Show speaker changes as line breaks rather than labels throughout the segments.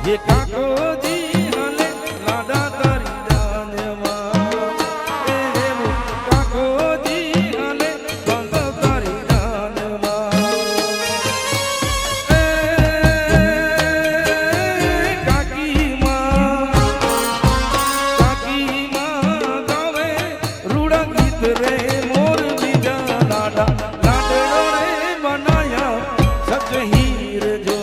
ये काकोजी हाले लाडा तारी जानमा ए वो काकोजी हाले बांधा तारी जानमा ए काकी माँ गावे रूड़ा गीत रे मोर बीजा लाडा लाडड़ो रे बनाया सच हीर जो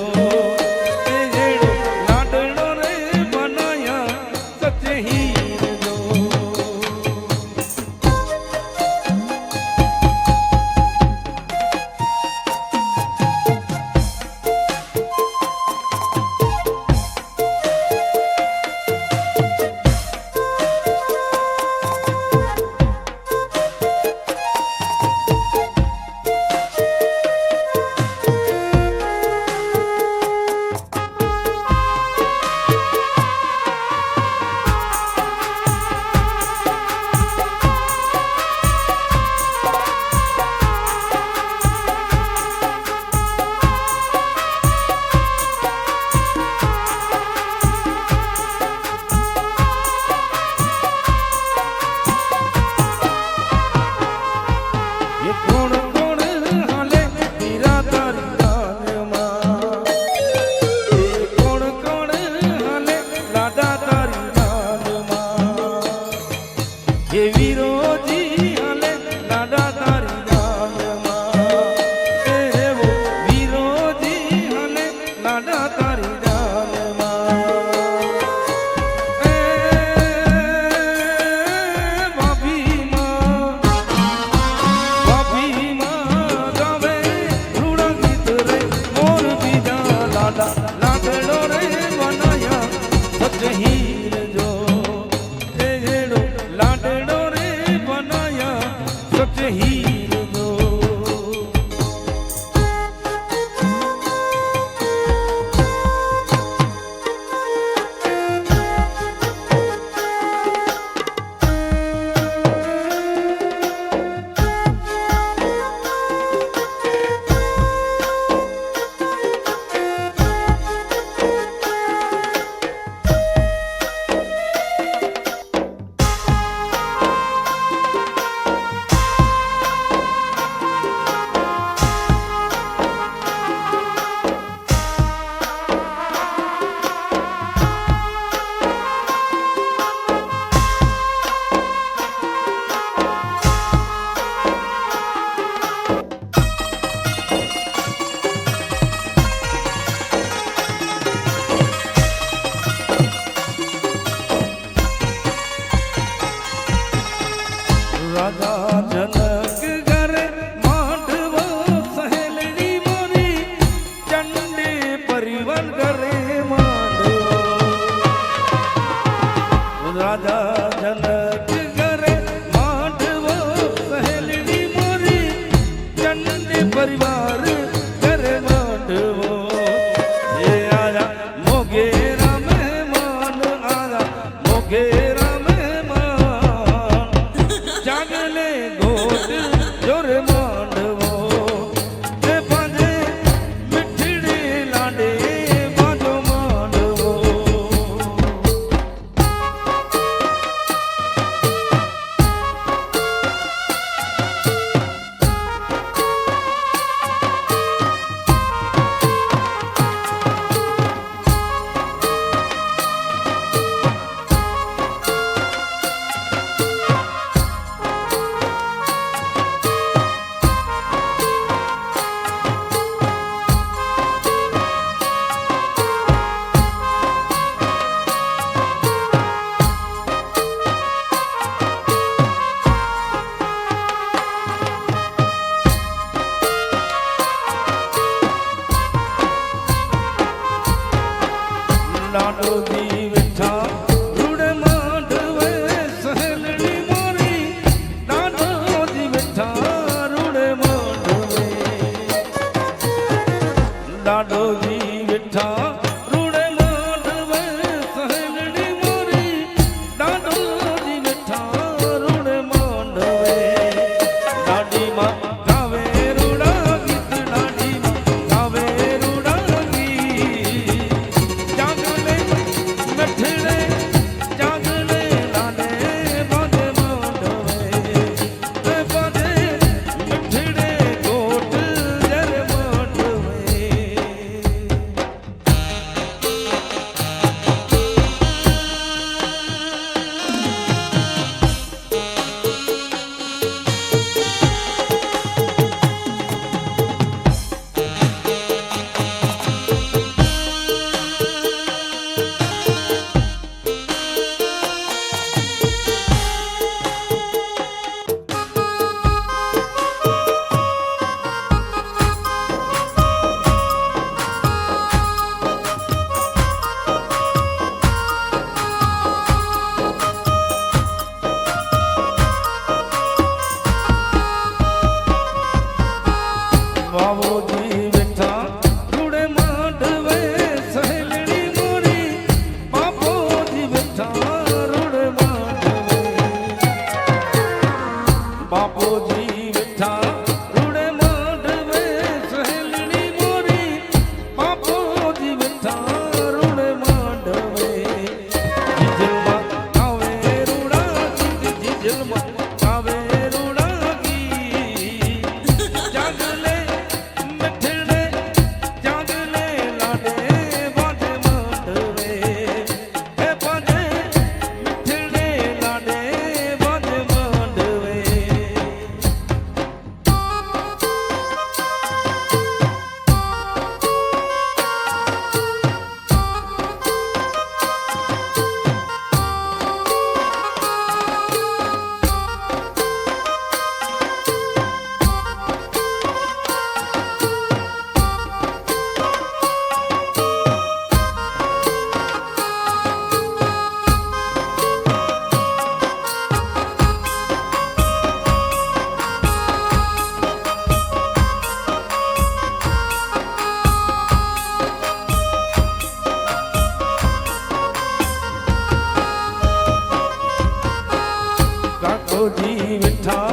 કાકોજી વિઠા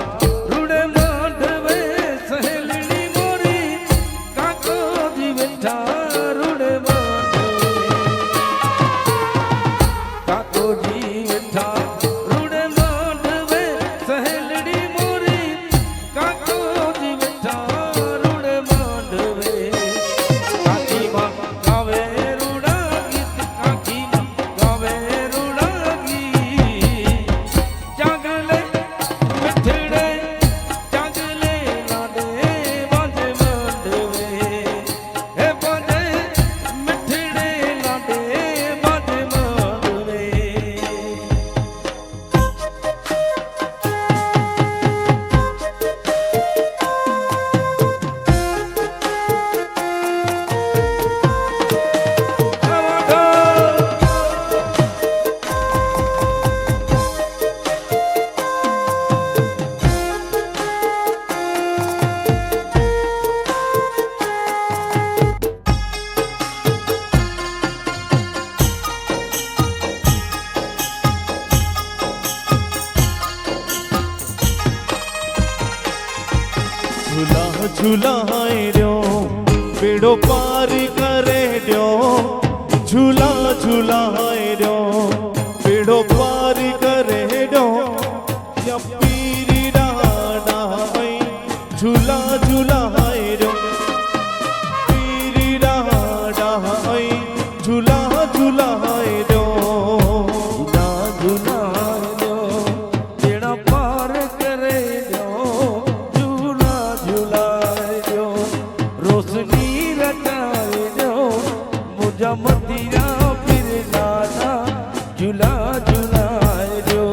રૂડે માંડવે સહેલડી મોરી કાકોજી વિઠા રૂડે માંડવે કાકોજી વિઠા રૂડે માંડવે સહેલડી મોરી કાકોજી વિઠા રૂડે માંડવે કાકીમાં ગાવે રૂડા ગીત કાકીમાં ગાવે રૂડા ગીત જાગલે મિઠડે જાગલે લાડે બાજે માંડવે હે બાજે મિઠડે લાડે બાજે માંડવે
झूला झूलाए ड्यो बेड़ो पार करे ड्यो झूला झूलाए ड्यो बेड़ो पार करे ड्यो या पीरी डाई झूला झूलाए ड्यो पीरी डाई झूला झूलाए ड्यो
झूला झूलाए दो बेड़ा पार करे दो झूला झूलाए दो रोशनी रटाए दो मुझा मतिया फिर दादा झूला झूलाए दो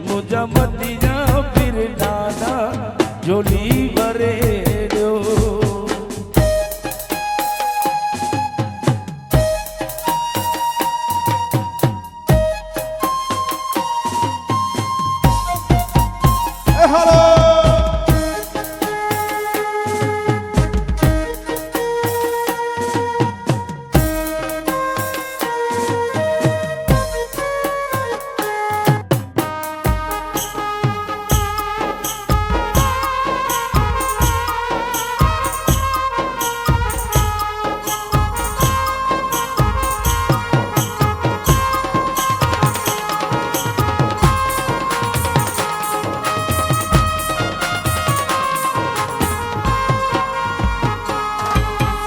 मुझा मतिया फिर दादा झोली भरे दो
हेलो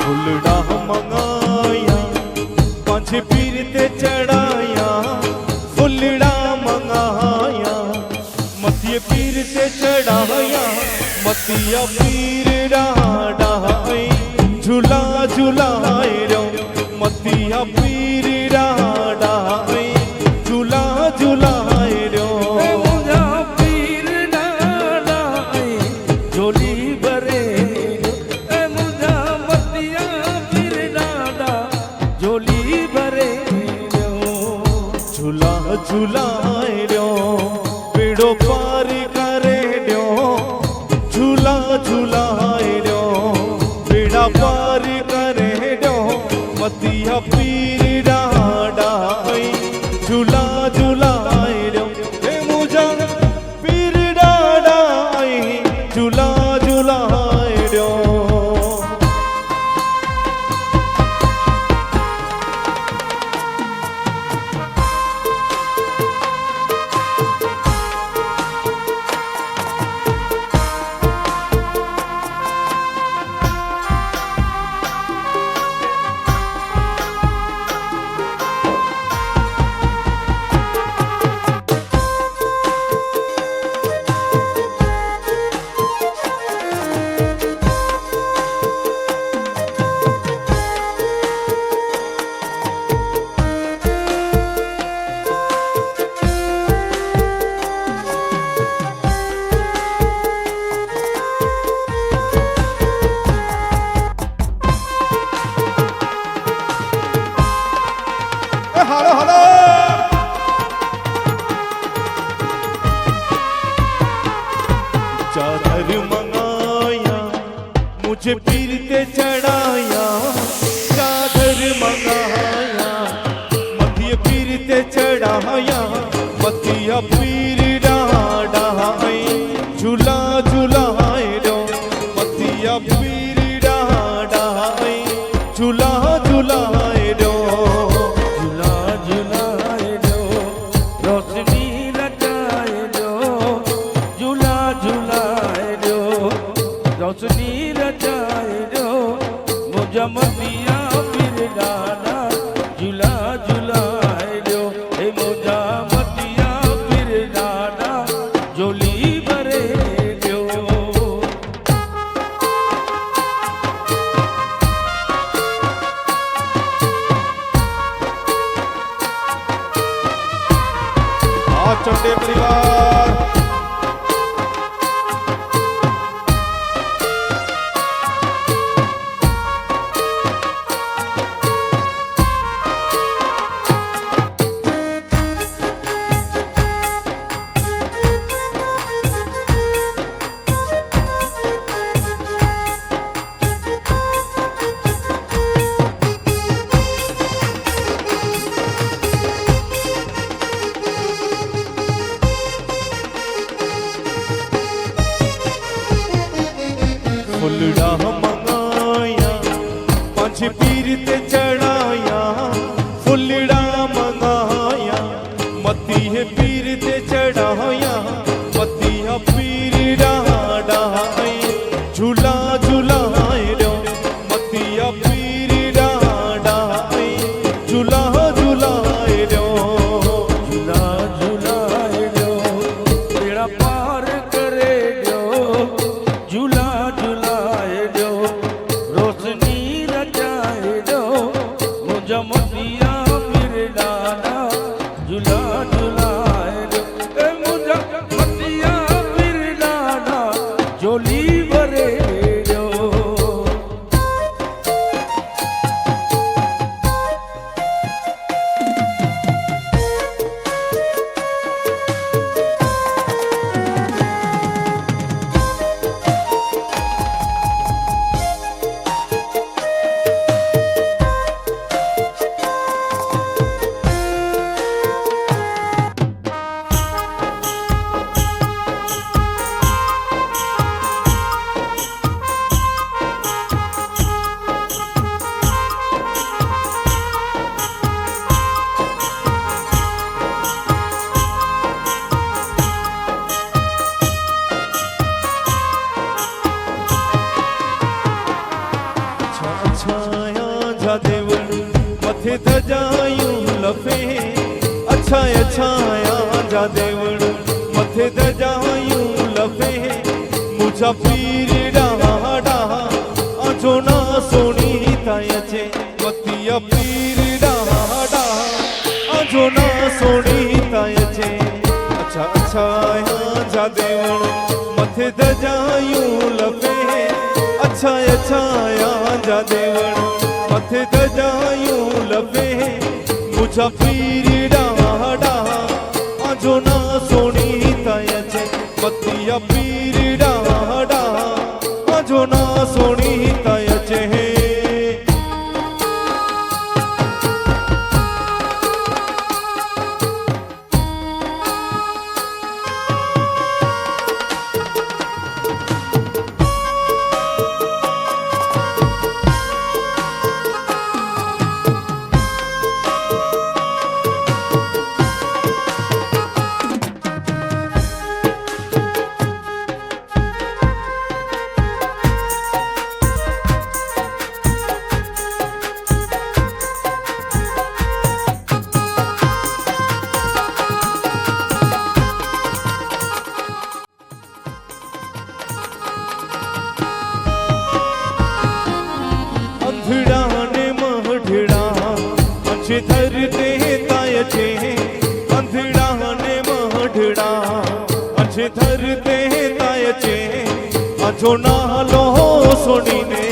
फुलड़ा मंगाया पांच पीर ते चढ़ाया फुलड़ा मंगाया मतिये पीर ते चढ़ाया मतिया पीर डाई झूला झूलाए रो मतिया पीर डाई झूला झूलाए रो
मुझा पीर डाई झोली भरे मुझा मतिया पीर डाडा झोली भरे
झूला झूलाए रो बेड़ो पार करे ड्यो झूला झूलाए रो बेड़ा पार करे ड्यो मतिया पीर डाई झूला झूलाए रो हे मुझा पीर डाई झूला झूलाए रो हेलो हेलो चादर मंगाया मुझे पीर ते चढ़ाया चादर मंगाया मतिया पीर ते चढ़ाया मतिया पीर डाई
झुलाए लो ए मुझा मतिया फिर डाडा झोली भरे लो
चंडे परिवार फुलड़ा मंगाया पंज पीर ते चढ़ाया फुलड़ा मंगाया मतीह पीर ते चढ़ाया मतीह पीर डाडाए झूला झूलाए लो मतीह पीर डाडाए झूला झूलाए लो
झूला झुलाए लो बेड़ा पार करे लो झूला झुलाए लो रोशनी रचाए लो मुझा मतिया फिर डाला झूला झुलाए लो ए मुझा मतिया फिर डाला झोली भरे लो
छाया जा देवण मथे धजायूं लफे अच्छा छाया जा देवण मथे धजायूं लफे मुझा पीर डाडा आजो ना सोनी ताय छे मतिया पीर डाडा आजो ना सोनी ताय छे अच्छा छाया जा देवण मथे धजायूं लफे अच्छा छाया जा देवण मथे धजायूं लफे मुझा पीर डाडा आजो ना सोनी ताय छे मतिया पीर डाडा आजो ना सोनी ताय छे अंधड़ा ने महढड़ा अच्छे धरते ताय छे अंधड़ा ने महढड़ा अच्छे धरते ताय छे आजो नालो सोनी ने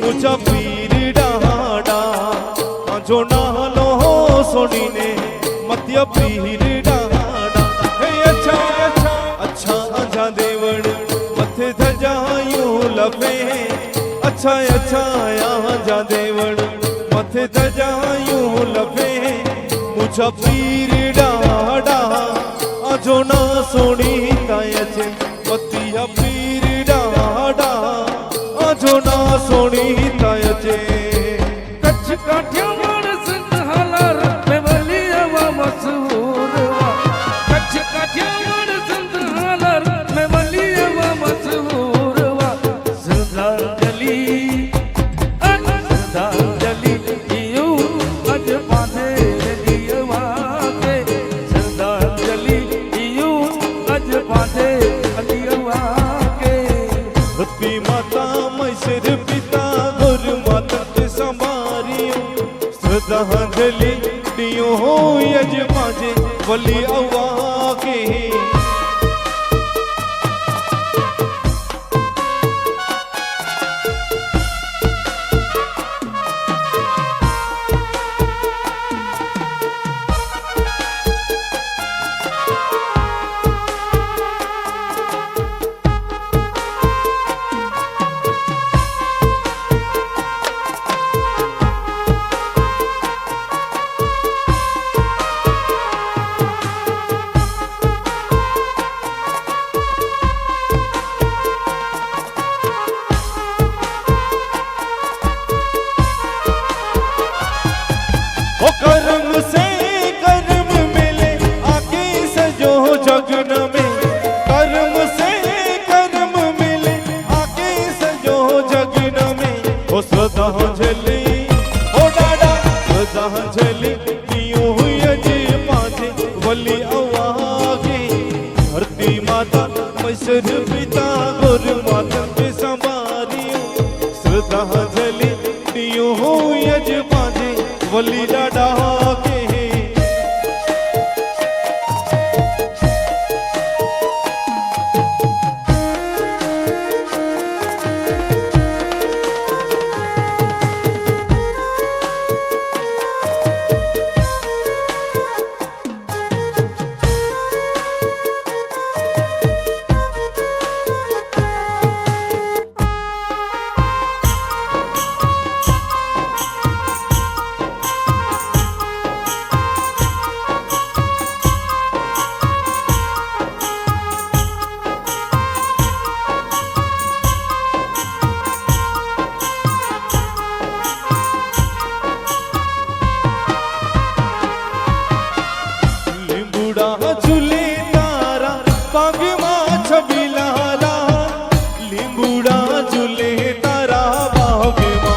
मुझा पीर डाडा आजो नालो सोनी ने मतिया पीर डाडा हे अच्छा अच्छा अच्छा आजा देवण मथे धजायूं लफे अच्छा जा देवण मथे धजायूं लफे मुझा पीर डाडा आजो ना सोनी ताय छे मतिया पीर डाडा आजो ना सोनी ताय छे
कच्छ काठियावाड़ सिंध हालार में वलिया वा मशहूर वा कच्छ काठियावाड़ सिंध हालार में वलिया वा मशहूर वा श्रद्धांजलि यूं अज बांधे
श्रद्धांजलि दियो हो यजमाजे वली अव्वा के ओ कर्म से कर्म मिले आगे सजो जगन में कर्म से कर्म मिले आगे सजो जगन में ओ श्रद्धांजलि ओ डाडा श्रद्धांजलि दियो यजमाजे वली अव्वा के धरती माता मैसर पिता गुरु माता के संभारियो श्रद्धांजलि दियो यजमाजे वली डाडा के झूले तारा पाग मां छबिलाला लिंबुड़ा झूले तारा पाग मां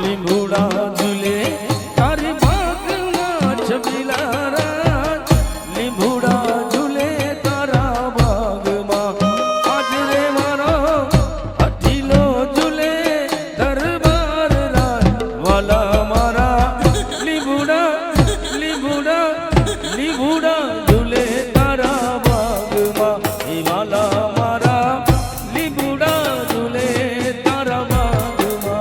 लिंबुड़ा झूले तारी बाग मां छबिलारा लिंबुड़ा झूले तारा बाग मां आज रे मारो अठीलो झूले दरबार राज वाला मारा लिंबुड़ा लिंबुड़ा लिंबुड़ा झूले तारा बाग मां हे वाला मारा लिंबुड़ा झूले तारा बाग मां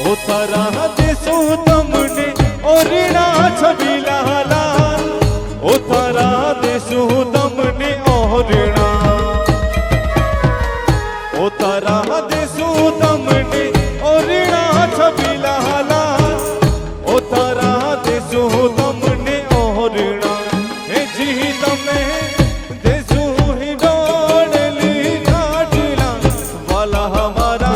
ओ तारा देसो तमने ओरिना छबिलाला ओ तारा देसो तमने ओरिना ओ तारा देसो तमने ओरिना छबिलाला ओ तारा देसो तमने ओरिना हे जी तमे देसो ही डोडली काटला वाला हमारा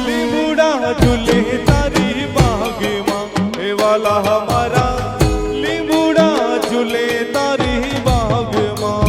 लिंबुड़ा झूले तारी बाग मां हे वाला हमारा लिंबुड़ा झूले तारी बाग मां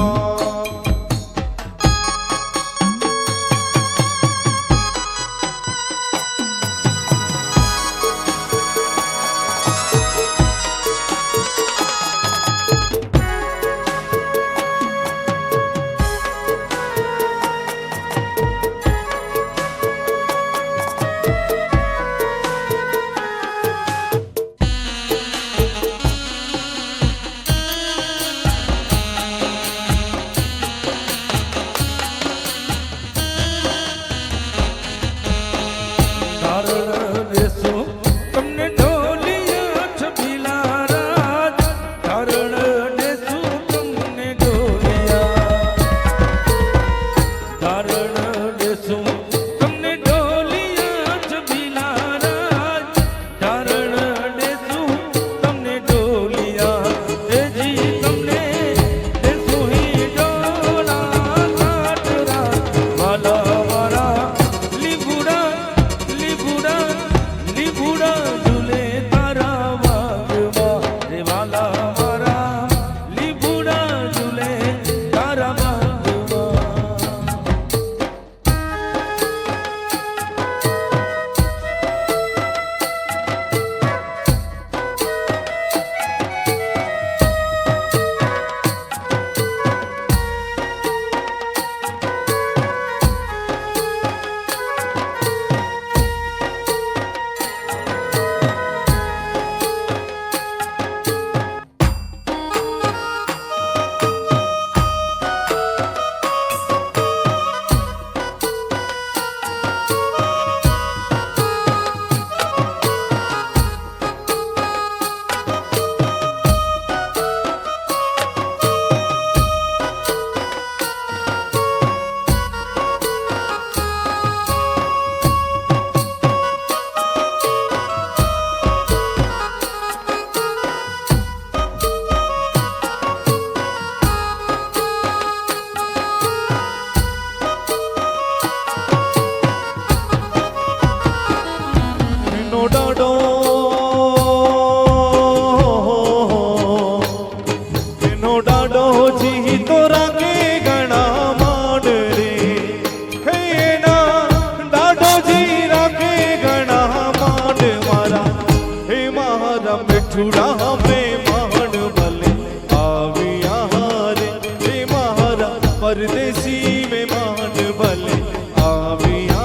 परदेसी मेहमान भले आविया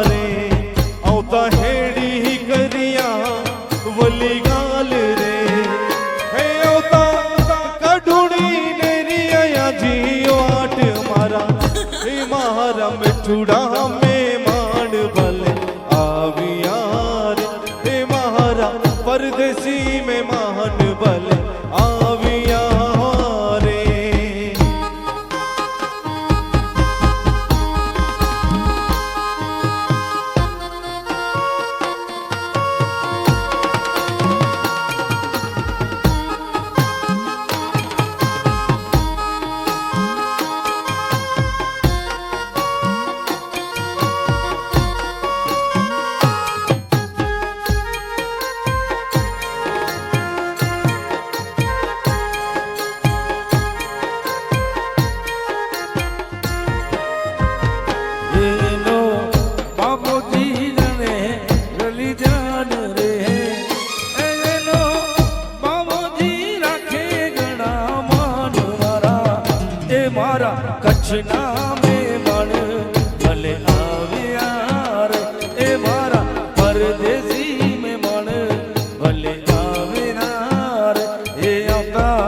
रे औता हेड़ी करिया वली गाल रे हे औता कढुणी नेरी आया जी वाट मारा हे मारा मिठुड़ा मेहमान भले आविया रे हे मारा परदेसी मेहमान भले आविया रे
એનો બાબુજી જાણે રલી જાન રે એનો બાબુજી રાખે ઘણા માન મારા એ મારા કચ્છના મહેમાન ભલે આવ્યા રે એ મારા પરદેશી મહેમાન ભલે આવ્યા રે એ આવતા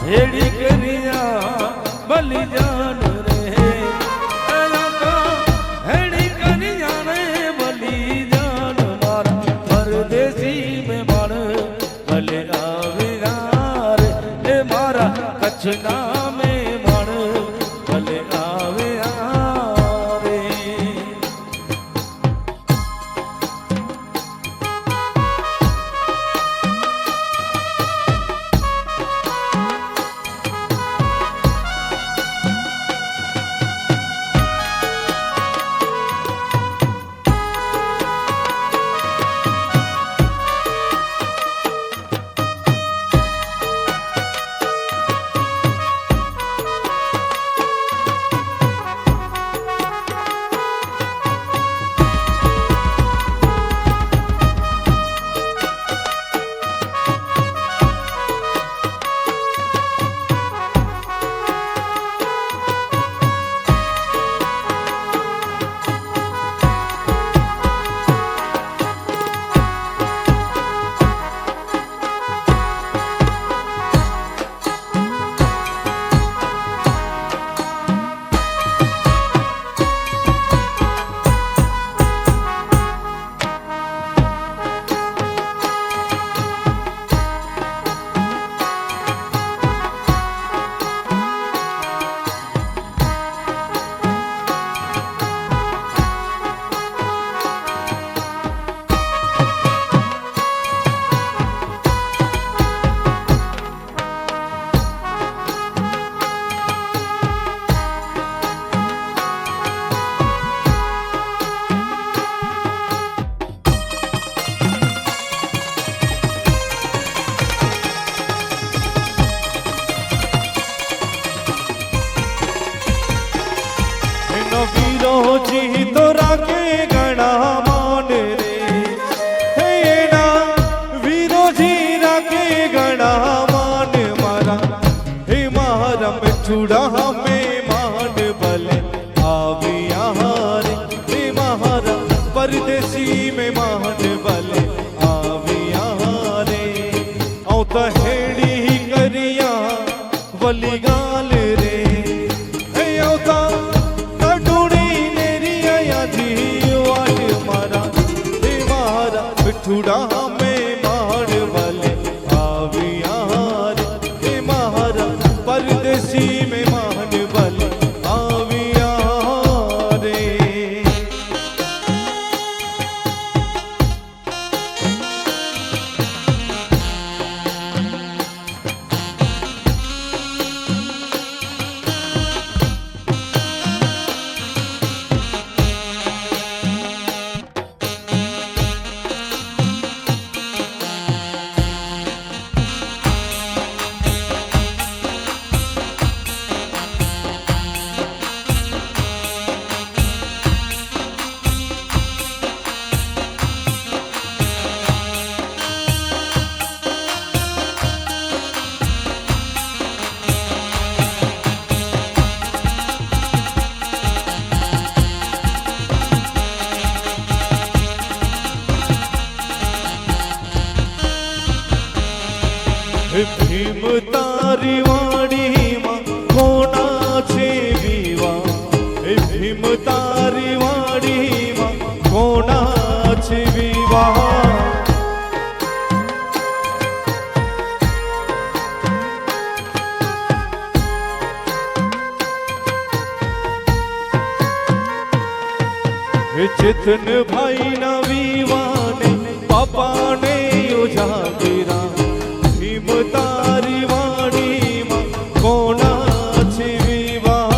હેડી કર્યા બલી જાન રે હેડી કન્યા રે બલી જાન મારા પરદેશી મહેમાન ભલે આવ્યા રે એ મારા કચ્છના મહેમાન ભલે આવ્યા રે
વીરોજી તો રાખે ઘણા માન રે હે એના વીરોજી રાખે ઘણા માન મારા હે મારા મિઠુડા મહેમાન ભલે આવ્યા રે હે મારા પરદેશી મહેમાન ભલે આવ્યા રે આવતા હેડી કરિયા વલી ગાલ રે હે આવતા मिठुड़ा मेहमान भले आविया रे हे मारा परदेसी मेहमान भले आविया रे તારી વાડીમાં કોના છે વિવાહ એ ભીમ તારી વાડીમાં કોના છે વિવાહ ચેતન ભાઈ ના વિવાને બાપાને ઉજાગરા ભીમ તારી વાડીમાં કોના છે વિવાહ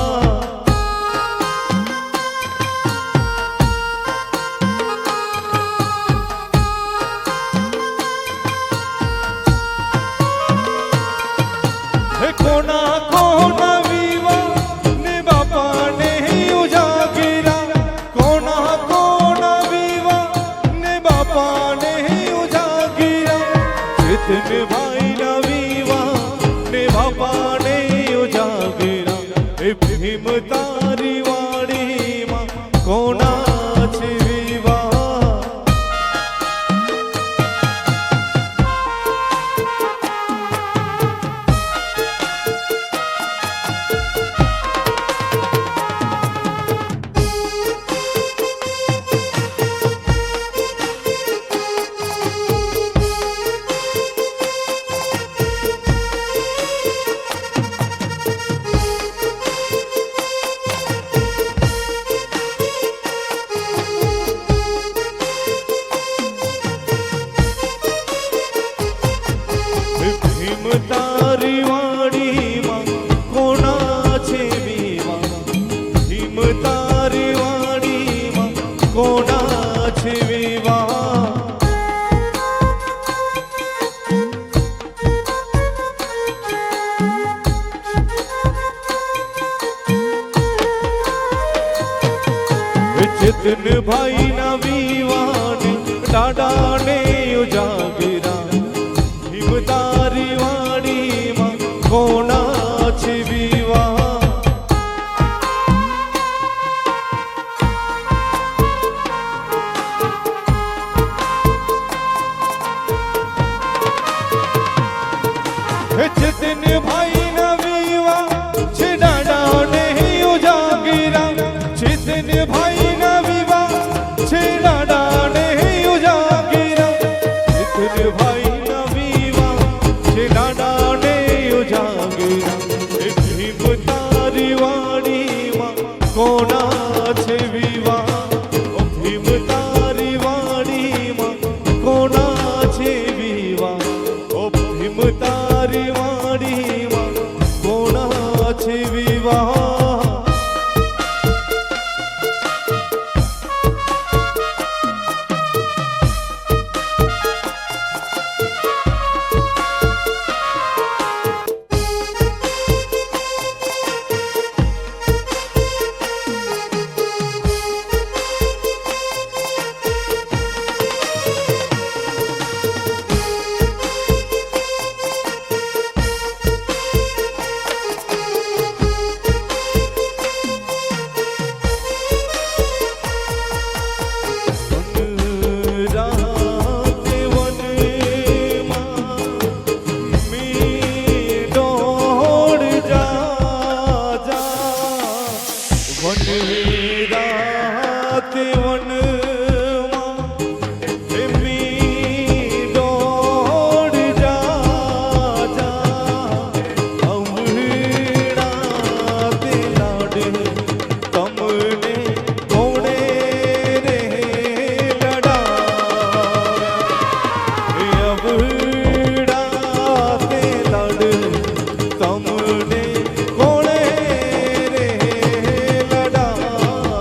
હે કોના કોના વિવાહ ને બાપાને ઉજાગરા કોના કોના વિવાહ ને બાપાને ઉજાગરા ચેતન ભાઈ ના વિવાહ ને બાપાને ઉજાગરા એ ભીમ તારી વાડીમાં કોના છે વિવાહ ભીમ તારી વાડીમાં કોના છે વિવાહ ભીમ તારી વાડીમાં કોના છે વિવાહ ચેતન ભાઈ ના વિવાને દાદાને ઉજાગરા ભીમ તારી વાડીમાં કોના છે વિવાહ ચેતન ભાઈ ના વિવાહ છે દાદાને ઉજાગરા ચેતન ભાઈ ના વિવાહ છે દાદાને ઉજાગરા ચેતન ભાઈ ના વિવાહ છે દાદાને ઉજાગરા એ ભીમ તારી વાડીમાં કોના છે વિવાહ ઓ ભીમ તારી વાડીમાં કોના છે વિવાહ ઓ ભીમ તારી વાડીમાં કોના છે વિવાહ તમને કોણે રે લડા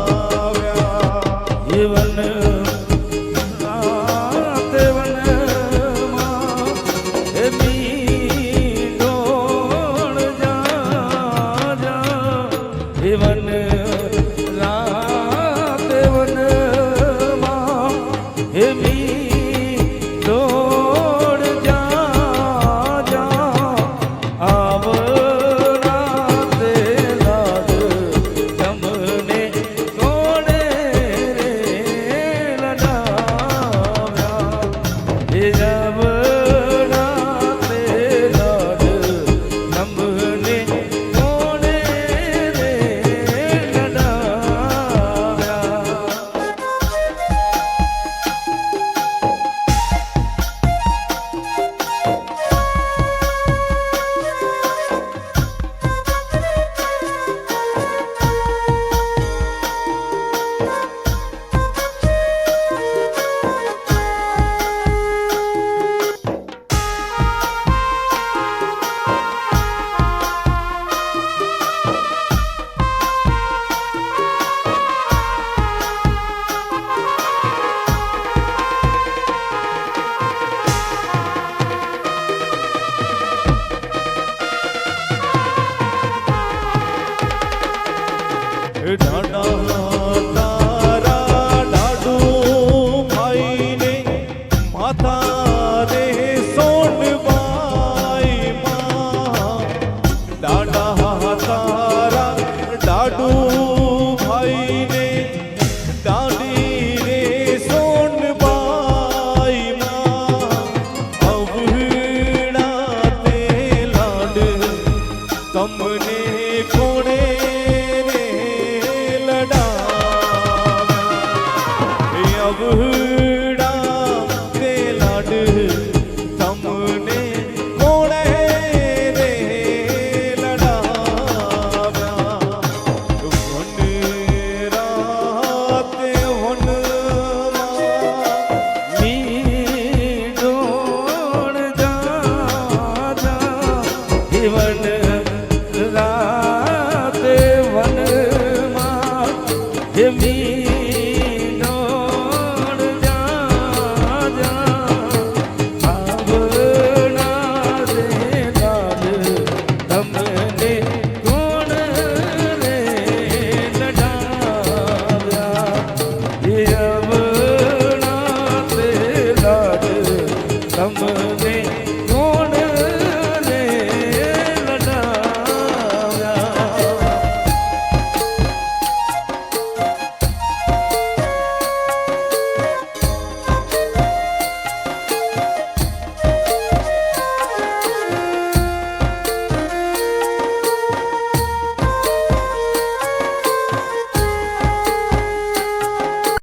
જાડા